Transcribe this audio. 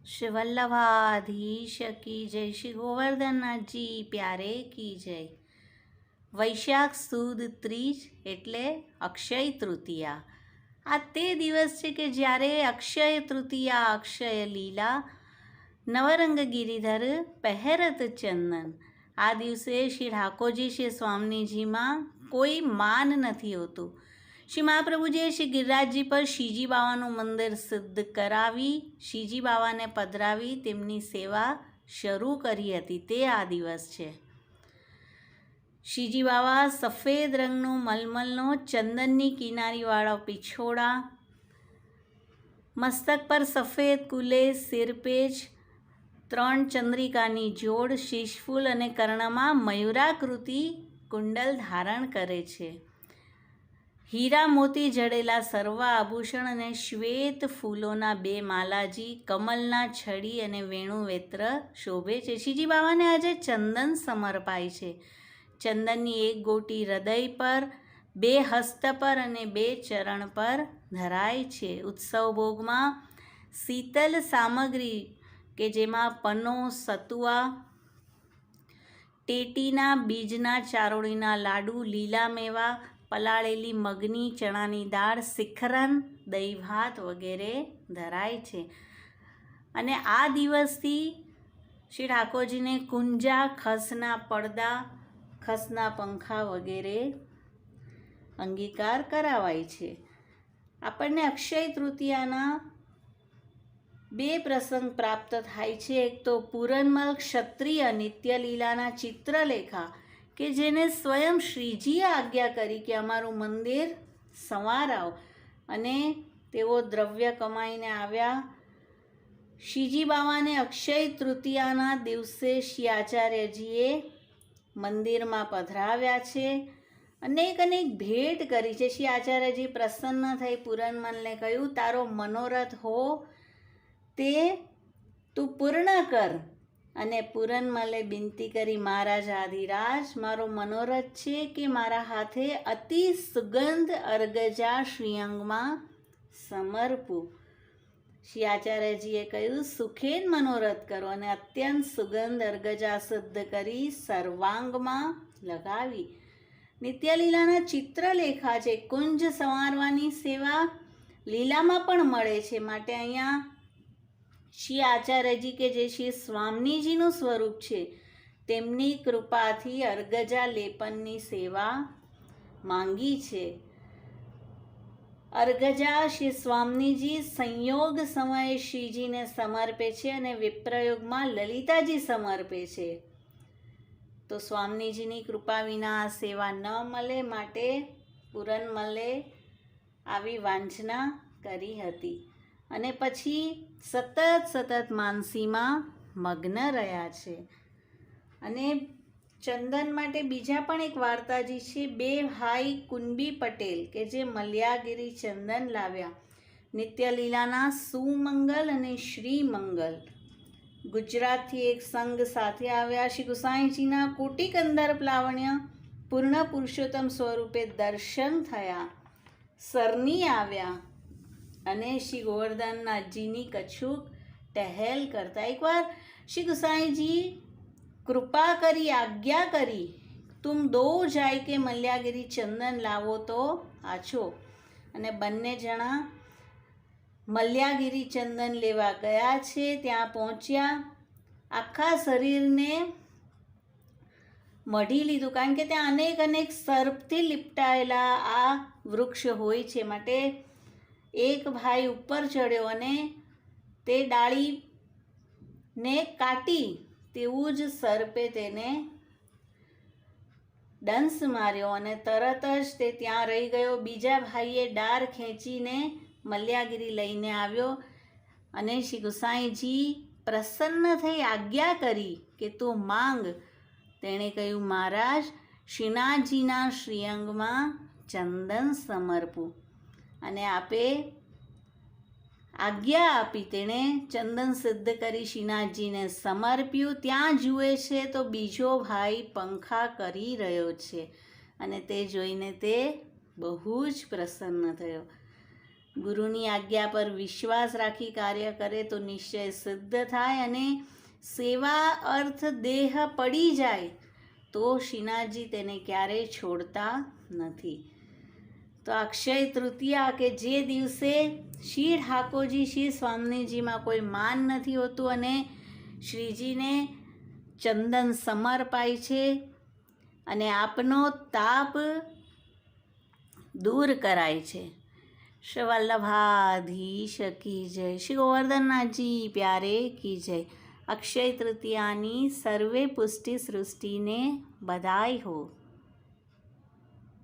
श्री वल्लभाधीश की जय, श्री गोवर्धननाथ जी प्यारे की જય। વૈશાખ સુદ ત્રીજ એટલે અક્ષય તૃતીયા। આ તે દિવસ છે કે જ્યારે અક્ષય તૃતીયા, અક્ષય લીલા, નવરંગ ગિરિધર પહેરત ચંદન। આ દિવસે શ્રી ઠાકોરજી શ્રી સ્વામીજીમાં કોઈ માન નથી હોતું। શ્રી મહાપ્રભુજીએ શ્રી ગિરિરાજજી પર શ્રીજી બાવાનું મંદિર સિદ્ધ કરાવી, શ્રીજી બાવાને પધરાવી તેમની સેવા શરૂ કરી હતી, તે આ દિવસ છે। શ્રીજી બાવા સફેદ રંગનો મલમલનો ચંદનની કિનારીવાળો પીછોડા, મસ્તક પર સફેદ કુલે, સિરપેચ, 3 ચંદ્રિકાની જોડ, શીશફૂલ અને કર્ણમાં મયુરાકૃતિ કુંડલ ધારણ કરે છે। હીરા મોતી જડેલા સર્વ આભૂષણ અને શ્વેત ફૂલોના 2 માલાજી, કમલના છડી અને વેણુવેત્ર શોભે છે। શ્રીજી બાવાને આજે ચંદન સમર્પાય છે। ચંદનની 1 ગોટી હૃદય પર, 2 હસ્ત પર અને 2 ચરણ પર ધરાય છે। ઉત્સવ ભોગમાં શીતલ સામગ્રી કે જેમાં પનો, સતુઆ, ટેટીના બીજના ચારોળીના લાડુ, લીલા મેવા, પલાળેલી મગની ચણાની દાળ, શિખરન, દહીં ભાત વગેરે ધરાય છે। અને આ દિવસથી શ્રી ઠાકોરજીને કુંજા, ખસના પડદા, ખસના પંખા વગેરે અંગીકાર કરાવાય છે। આપણને અક્ષય તૃતીયાના 2 પ્રસંગ પ્રાપ્ત થાય છે। એક તો પૂરનમલ ક્ષત્રિય નિત્યલીલાના ચિત્રલેખા કે જેને સ્વયં શ્રીજીએ આજ્ઞા કરી કે અમારું મંદિર સંવારાવો, અને તેઓ દ્રવ્ય કમાઈને આવ્યા। શ્રીજી બાવાને અક્ષય તૃતીયાના દિવસે શ્રી આચાર્યજીએ મંદિરમાં પધરાવ્યા છે, અનેક ભેટ કરી છે। શ્રી આચાર્યજી પ્રસન્ન થઈ પૂરનમલને કહ્યું, તારો મનોરથ હો તે તું પૂર્ણ કર। અને પૂરનમલે વિનંતી કરી, મહારાજ આધિરાજ, મારો મનોરથ છે કે મારા હાથે અતિ સુગંધ અર્ગજા શ્રીઅંગમાં સમર્પું। શ્રી આચાર્યજીએ કહ્યું, સુખેન મનોરથ કરો, અને અત્યંત સુગંધ અર્ગજા સિદ્ધ કરી સર્વાંગમાં લગાવી। નિત્યલીલાના ચિત્રલેખા છે, કુંજ સંવારવાની સેવા લીલામાં પણ મળે છે, માટે અહીંયા શ્રી આચાર્યજી કે જે શ્રી સ્વામીજીનું સ્વરૂપ છે તેમની કૃપાથી અર્ગજા લેપનની સેવા માંગી છે। અર્ગજા શ્રી સ્વામીજી સંયોગ સમયે શ્રીજીને સમર્પે છે અને વિપ્રયોગમાં લલિતાજી સમર્પે છે। તો સ્વામીજીની કૃપા વિના આ સેવા ન મળે, માટે પૂરનમલે આવી વાંછના કરી હતી, અને પછી સતત માનસીમાં મગ્ન રહ્યા છે। અને ચંદન માટે બીજા પણ એક વાર્તાજી છે। 2 ભાઈ કુંબી પટેલ કે જે મલ્યાગીરી ચંદન લાવ્યા, નિત્યલીલાના સુમંગલ અને શ્રીમંગલ, ગુજરાતથી એક સંઘ સાથે આવ્યા। શ્રી ગુસાઈજીના કોટિકંદર પ્લાવણ્ય પૂર્ણ પુરુષોત્તમ સ્વરૂપે દર્શન થયા, સરની આવ્યા, અને શ્રી ગોવર્ધનનાથજીની કછુક ટહેલ કરતા એકવાર શ્રી ગુસાઈજી કૃપા કરી, આજ્ઞા કરી, તુમ દો જાય કે મલ્યાગીરી ચંદન લાવો તો આછો। અને બંને જણા મલ્યાગીરી ચંદન લેવા ગયા છે। ત્યાં પહોંચ્યા, આખા શરીરને મઢી લીધું, કારણ કે ત્યાં અનેક સર્પથી લીપટાયેલા આ વૃક્ષ હોય છે, માટે એક ભાઈ ઉપર ચડ્યો અને તે ડાળીને કાટી, તેવું જ સર્પે તેને દંશ માર્યો અને તરત જ તે ત્યાં રહી ગયો। બીજા ભાઈએ ડાળ ખેંચીને મલ્યાગીરી લઈને આવ્યો, અને શ્રી ગુસાઈજી પ્રસન્ન થઈ આજ્ઞા કરી કે તું માંગ। તેણે કહ્યું, મહારાજ, શ્રીનાથજીના શ્રીઅંગમાં ચંદન સમર્પું, અને આપે આજ્ઞા આપી। તેણે ચંદન સિદ્ધ કરી શ્રીનાથજીને સમર્પ્યું। ત્યાં જુએ છે તો બીજો ભાઈ પંખા કરી રહ્યો છે, અને તે જોઈને તે બહુ જ પ્રસન્ન થયો। ગુરુની આજ્ઞા પર વિશ્વાસ રાખી કાર્ય કરે તો નિશ્ચય સિદ્ધ થાય, અને સેવા અર્થ દેહ પડી જાય તો શ્રીનાથજી તેને ક્યારેય છોડતા નથી. તો અક્ષય તૃતીયા કે જે દિવસે શ્રી ઠાકોરજી શ્રી સ્વામીજીમાં કોઈ માન નથી હોતું અને શ્રીજીને ચંદન સમર્પાય છે અને આપનો તાપ દૂર કરાય છે. શ્રી વલ્લભાધીશ કી જય, શ્રી ગોવર્ધનનાથજી પ્યારે કી જય. અક્ષય તૃતીયાની સર્વે પુષ્ટિ સૃષ્ટિને બધાઈ હો.